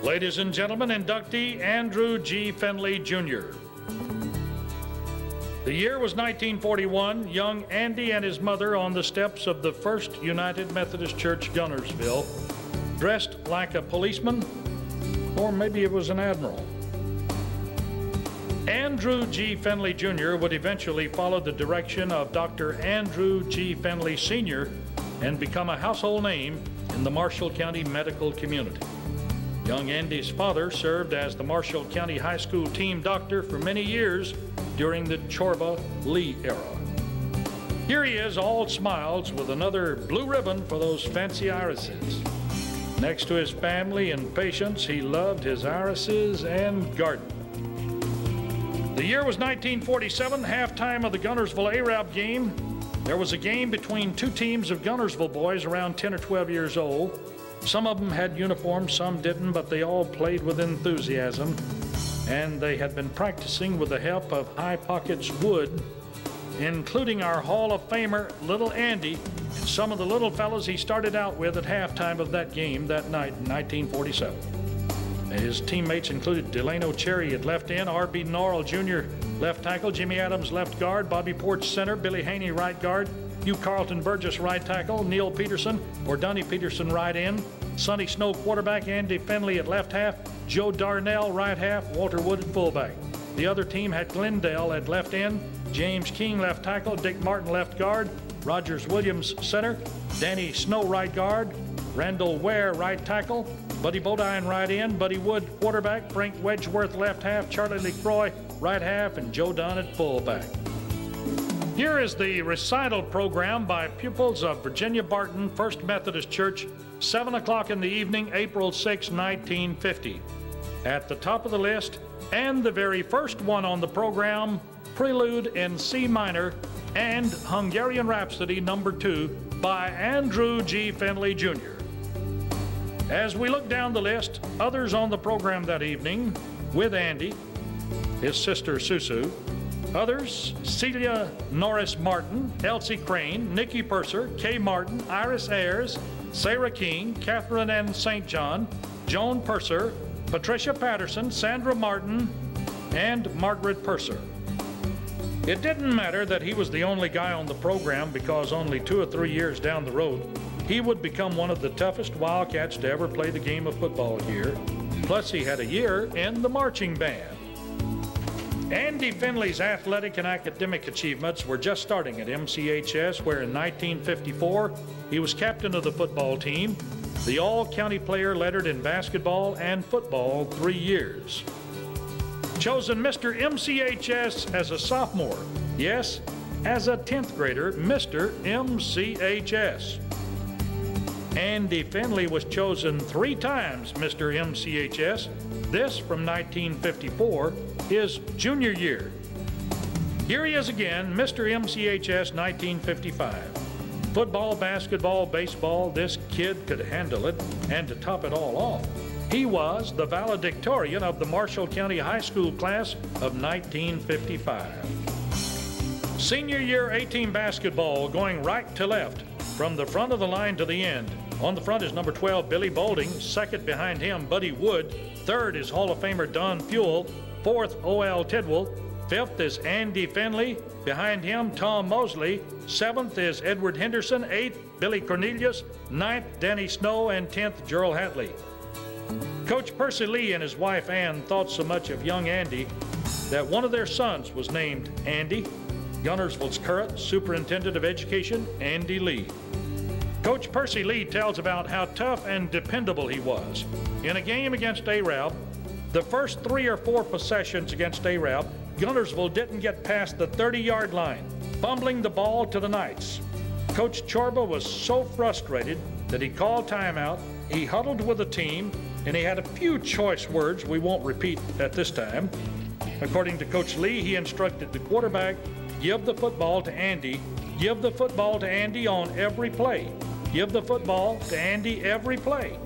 Ladies and gentlemen, inductee Andrew G. Finlay, Jr. The year was 1941. Young Andy and his mother on the steps of the First United Methodist Church, Gunnersville, dressed like a policeman, or maybe it was an admiral. Andrew G. Finlay, Jr. would eventually follow the direction of Dr. Andrew G. Finlay, Sr. and become a household name in the Marshall County medical community. Young Andy's father served as the Marshall County High School team doctor for many years during the Chorba-Lee era. Here he is, all smiles, with another blue ribbon for those fancy irises. Next to his family and patients, he loved his irises and garden. The year was 1947, halftime of the Gunnersville Arab game. There was a game between two teams of Gunnersville boys around 10 or 12 years old. Some of them had uniforms, some didn't, but they all played with enthusiasm. And they had been practicing with the help of High Pockets wood, including our Hall of Famer, Little Andy, and some of the little fellas he started out with at halftime of that game that night in 1947. His teammates included Delano Cherry at left end, R.B. Norrell Jr. left tackle, Jimmy Adams left guard, Bobby Porch center, Billy Haney right guard, Hugh Carlton Burgess right tackle, Neil Peterson or Donnie Peterson right end, Sonny Snow quarterback, Andy Finlay at left half, Joe Darnell right half, Walter Wood at fullback. The other team had Glendale at left end, James King left tackle, Dick Martin left guard, Rogers Williams center, Danny Snow right guard, Randall Ware right tackle, Buddy Bodine right end, Buddy Wood quarterback, Frank Wedgeworth left half, Charlie LeCroy right half, and Joe Dunn at fullback. Here is the recital program by pupils of Virginia Barton First Methodist Church, 7 o'clock in the evening, April 6, 1950. At the top of the list, and the very first one on the program, Prelude in C minor and Hungarian Rhapsody No. 2 by Andrew G. Finlay, Jr. As we look down the list, others on the program that evening with Andy, his sister Susu, others, Celia Norris Martin, Elsie Crane, Nikki Purser, Kay Martin, Iris Ayers, Sarah King, Catherine N. St. John, Joan Purser, Patricia Patterson, Sandra Martin, and Margaret Purser. It didn't matter that he was the only guy on the program because only 2 or 3 years down the road, he would become one of the toughest Wildcats to ever play the game of football here. Plus, he had a year in the marching band. Andy Finlay's athletic and academic achievements were just starting at MCHS, where in 1954, he was captain of the football team, the all-county player lettered in basketball and football 3 years. Chosen Mr. MCHS as a sophomore. Yes, as a 10th grader, Mr. MCHS. Andy Finlay was chosen 3 times Mr. MCHS, this from 1954, his junior year. Here he is again, Mr. MCHS 1955. Football, basketball, baseball, this kid could handle it, and to top it all off, he was the valedictorian of the Marshall County High School class of 1955. Senior year A-team basketball going right to left, from the front of the line to the end. On the front is number 12, Billy Boulding. Second behind him, Buddy Wood. Third is Hall of Famer Don Fuel. Fourth, O.L. Tidwell. Fifth is Andy Finlay. Behind him, Tom Mosley. Seventh is Edward Henderson. Eighth, Billy Cornelius. Ninth, Danny Snow. And 10th, Gerald Hatley. Coach Percy Lee and his wife Ann thought so much of young Andy that one of their sons was named Andy. Gunnersville's current superintendent of education, Andy Lee. Coach Percy Lee tells about how tough and dependable he was. In a game against Arab, the first 3 or 4 possessions against Arab, Gunnersville didn't get past the 30-yard line, fumbling the ball to the Knights. Coach Chorba was so frustrated that he called timeout, he huddled with the team, and he had a few choice words we won't repeat at this time. According to Coach Lee, he instructed the quarterback, give the football to Andy, give the football to Andy on every play. Give the football to Andy every play.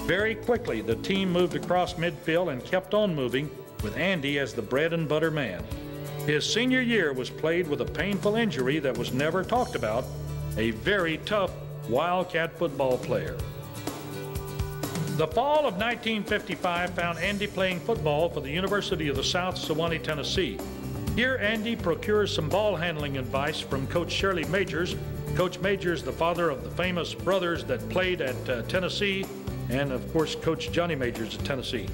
Very quickly, the team moved across midfield and kept on moving with Andy as the bread and butter man. His senior year was played with a painful injury that was never talked about, a very tough Wildcat football player. The fall of 1955 found Andy playing football for the University of the South, Sewanee, Tennessee. Here, Andy procures some ball handling advice from Coach Shirley Majors. Coach Majors, the father of the famous brothers that played at Tennessee, and of course, Coach Johnny Majors at Tennessee.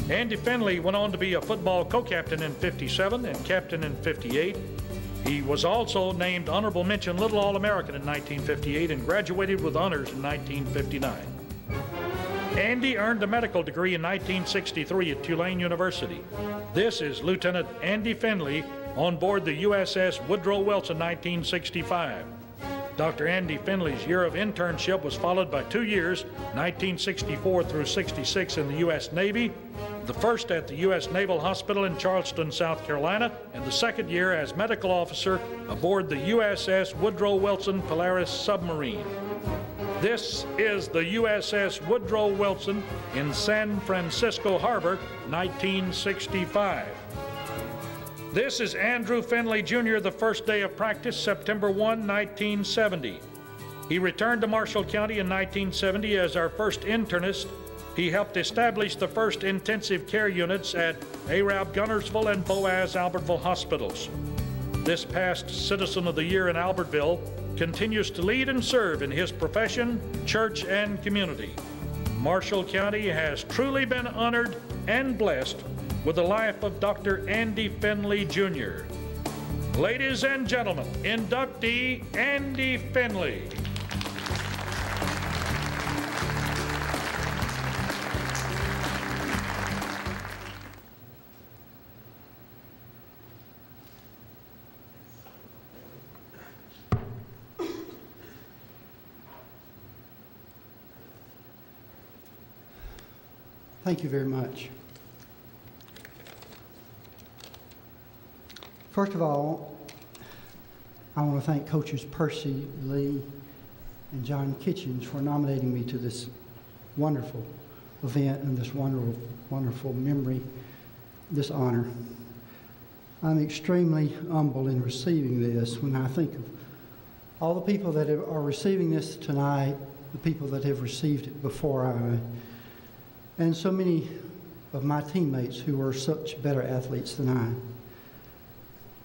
Andy Finlay went on to be a football co-captain in '57 and captain in '58. He was also named Honorable Mention Little All-American in 1958 and graduated with honors in 1959. Andy earned a medical degree in 1963 at Tulane University. This is Lieutenant Andy Finlay on board the USS Woodrow Wilson 1965. Dr. Andy Finlay's year of internship was followed by 2 years, 1964 through '66 in the U.S. Navy, the first at the U.S. Naval Hospital in Charleston, South Carolina, and the second year as medical officer aboard the USS Woodrow Wilson Polaris submarine. This is the USS Woodrow Wilson in San Francisco Harbor, 1965. This is Andrew Finlay, Jr., the first day of practice, September 1, 1970. He returned to Marshall County in 1970 as our first internist. He helped establish the first intensive care units at Arab Gunnersville and Boaz Albertville hospitals. This past Citizen of the Year in Albertville continues to lead and serve in his profession, church, and community. Marshall County has truly been honored and blessed with the life of Dr. Andy Finlay, Jr. Ladies and gentlemen, inductee Andy Finlay. Thank you very much. First of all, I want to thank Coaches Percy Lee and John Kitchens for nominating me to this wonderful event and this wonderful memory, this honor. I'm extremely humble in receiving this when I think of all the people that are receiving this tonight, the people that have received it before I, and so many of my teammates who are such better athletes than I.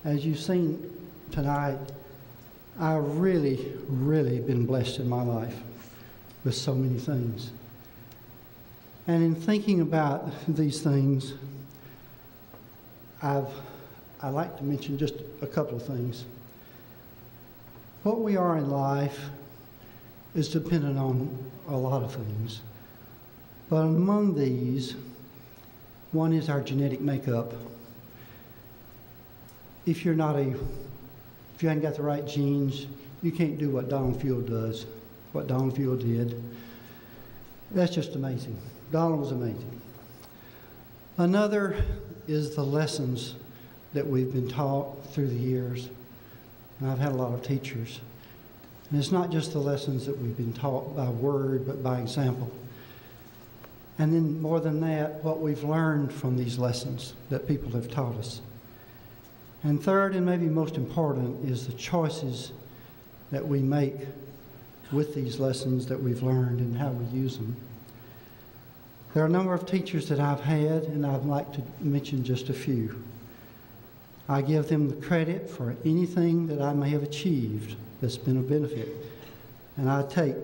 As you've seen tonight, I've really been blessed in my life with so many things. And in thinking about these things, I'd like to mention just a couple of things. What we are in life is dependent on a lot of things. But among these, one is our genetic makeup. If you haven't got the right genes, you can't do what Donald Field does, what Donald Field did. That's just amazing. Donald was amazing. Another is the lessons that we've been taught through the years. And I've had a lot of teachers. And it's not just the lessons that we've been taught by word, but by example. And then more than that, what we've learned from these lessons that people have taught us. And third, and maybe most important, is the choices that we make with these lessons that we've learned and how we use them. There are a number of teachers that I've had, and I'd like to mention just a few. I give them the credit for anything that I may have achieved that's been of benefit, and I take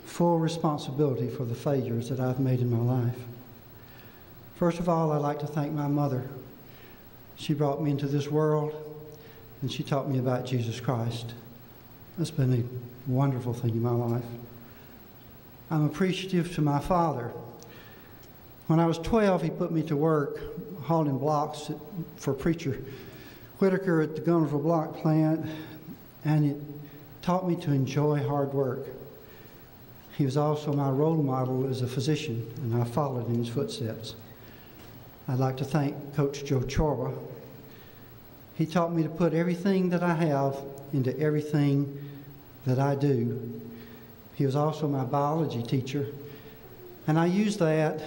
full responsibility for the failures that I've made in my life. First of all, I'd like to thank my mother. She brought me into this world, and she taught me about Jesus Christ. That's been a wonderful thing in my life. I'm appreciative to my father. When I was 12, he put me to work hauling blocks for Preacher Whitaker at the Gunnersville block plant, and it taught me to enjoy hard work. He was also my role model as a physician, and I followed in his footsteps. I'd like to thank Coach Joe Chorba. He taught me to put everything that I have into everything that I do. He was also my biology teacher, and I used that.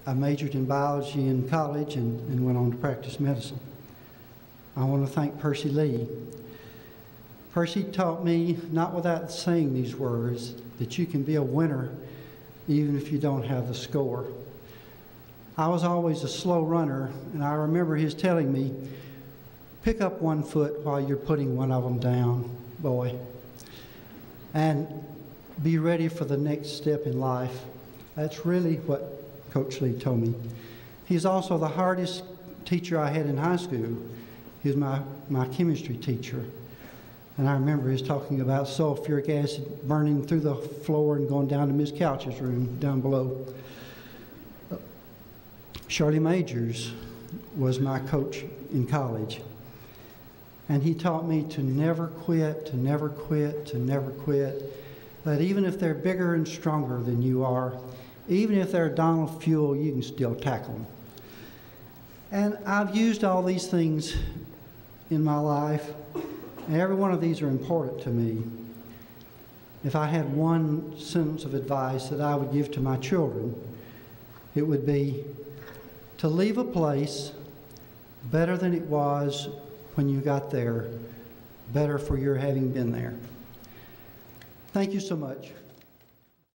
I majored in biology in college and went on to practice medicine. I want to thank Percy Lee. Percy taught me, not without saying these words, that you can be a winner even if you don't have the score. I was always a slow runner, and I remember his telling me, pick up one foot while you're putting one of them down, boy, and be ready for the next step in life. That's really what Coach Lee told me. He's also the hardest teacher I had in high school. He was my chemistry teacher. And I remember his talking about sulfuric acid burning through the floor and going down to Miss Couch's room down below. Shirley Majors was my coach in college. And he taught me to never quit, to never quit, to never quit. That even if they're bigger and stronger than you are, even if they're Donald Fuel, you can still tackle them. And I've used all these things in my life, and every one of these are important to me. If I had one sentence of advice that I would give to my children, it would be to leave a place better than it was when you got there, better for your having been there. Thank you so much.